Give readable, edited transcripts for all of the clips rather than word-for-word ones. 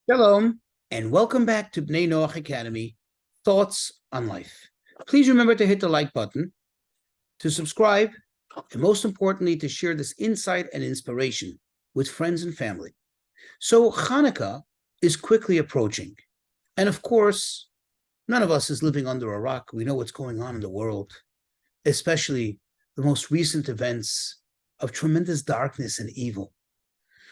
Shalom, and welcome back to Bnei Noach Academy, Thoughts on Life. Please remember to hit the like button, to subscribe, and most importantly, to share this insight and inspiration with friends and family. So Chanukah is quickly approaching. And of course, none of us is living under a rock. We know what's going on in the world, especially the most recent events of tremendous darkness and evil.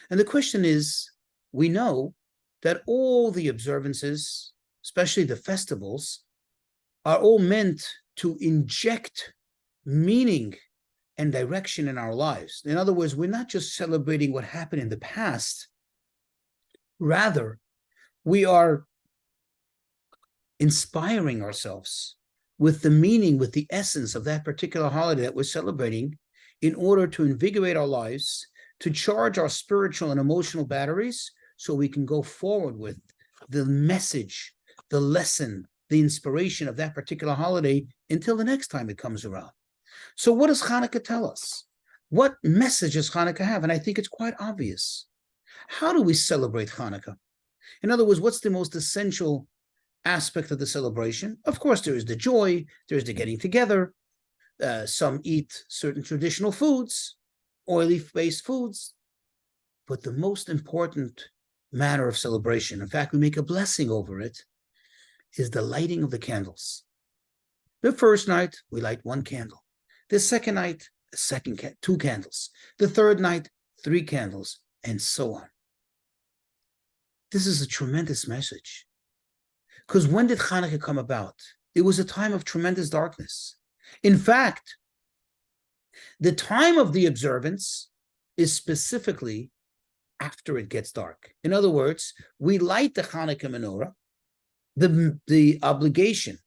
And the question is, we know that all the observances, especially the festivals, are all meant to inject meaning and direction in our lives. In other words, we're not just celebrating what happened in the past. Rather, we are inspiring ourselves with the meaning, with the essence of that particular holiday that we're celebrating in order to invigorate our lives, to charge our spiritual and emotional batteries so we can go forward with the message, the lesson, the inspiration of that particular holiday until the next time it comes around. So what does Hanukkah tell us? What message does Hanukkah have? And I think it's quite obvious. How do we celebrate Hanukkah? In other words, what's the most essential aspect of the celebration? Of course, there is the joy, there's the getting together. Some eat certain traditional foods, oily-based foods. But the most important matter of celebration, in fact, we make a blessing over it, is the lighting of the candles. The first night, we light one candle. The second night, two candles. The third night, 3 candles, and so on. This is a tremendous message. Because when did Hanukkah come about? It was a time of tremendous darkness. In fact, the time of the observance is specifically after it gets dark. In other words, we light the Hanukkah menorah. The obligation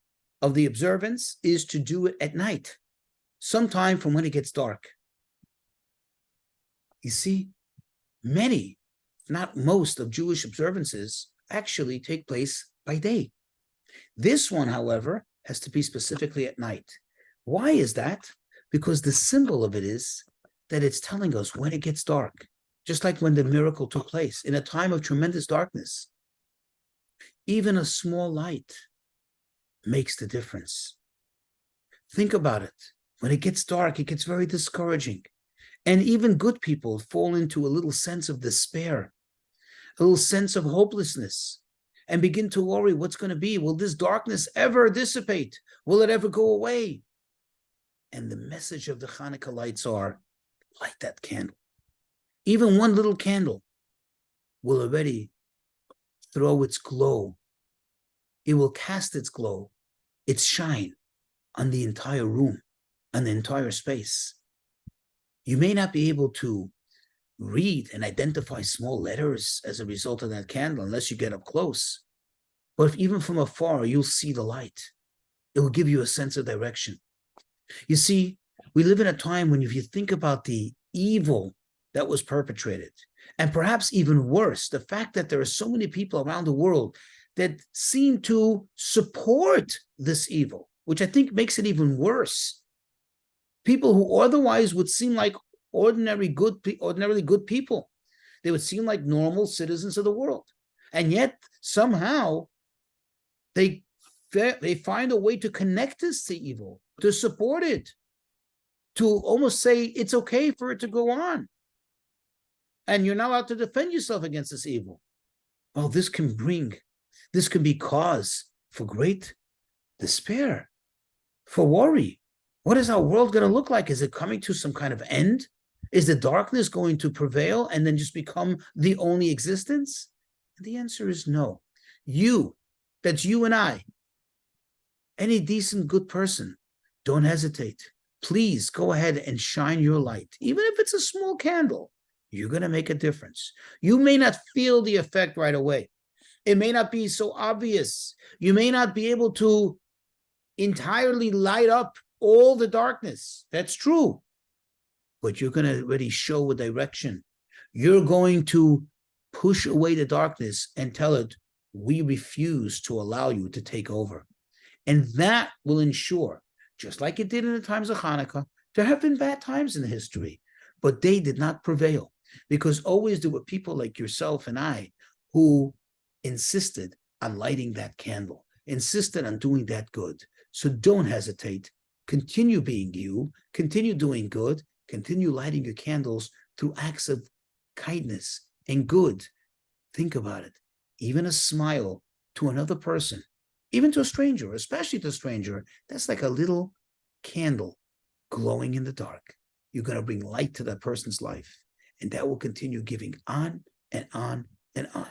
of the observance is to do it at night, sometime from when it gets dark. You see, many, not most, of Jewish observances actually take place by day. This one, however, has to be specifically at night. Why is that? Because the symbol of it is that it's telling us when it gets dark. Just like when the miracle took place, in a time of tremendous darkness, even a small light makes the difference. Think about it. When it gets dark, it gets very discouraging. And even good people fall into a little sense of despair, a little sense of hopelessness, and begin to worry what's going to be. Will this darkness ever dissipate? Will it ever go away? And the message of the Hanukkah lights are, light that candle. Even one little candle will already throw its glow. It will cast its glow, its shine on the entire room, on the entire space. You may not be able to read and identify small letters as a result of that candle unless you get up close. But if even from afar, you'll see the light. It will give you a sense of direction. You see, we live in a time when if you think about the evil that was perpetrated, and perhaps even worse, the fact that there are so many people around the world that seem to support this evil, which I think makes it even worse. People who otherwise would seem like ordinarily good people. They would seem like normal citizens of the world. And yet, somehow, they find a way to connect this to evil, to support it, to almost say it's okay for it to go on. And you're not allowed to defend yourself against this evil. Well, this can be cause for great despair, for worry. What is our world going to look like? Is it coming to some kind of end? Is the darkness going to prevail and then just become the only existence? And the answer is no. That's you and I, any decent, good person, don't hesitate. Please go ahead and shine your light. Even if it's a small candle, you're going to make a difference. You may not feel the effect right away. It may not be so obvious. You may not be able to entirely light up all the darkness. That's true. But you're going to already show a direction. You're going to push away the darkness and tell it, we refuse to allow you to take over. And that will ensure, just like it did in the times of Hanukkah, there have been bad times in history, but they did not prevail, because always there were people like yourself and I who insisted on lighting that candle, insisted on doing that good. So don't hesitate. Continue being you, continue doing good, continue lighting your candles through acts of kindness and good. Think about it. Even a smile to another person, even to a stranger, especially to a stranger, that's like a little candle glowing in the dark. You're going to bring light to that person's life, and that will continue giving on and on and on.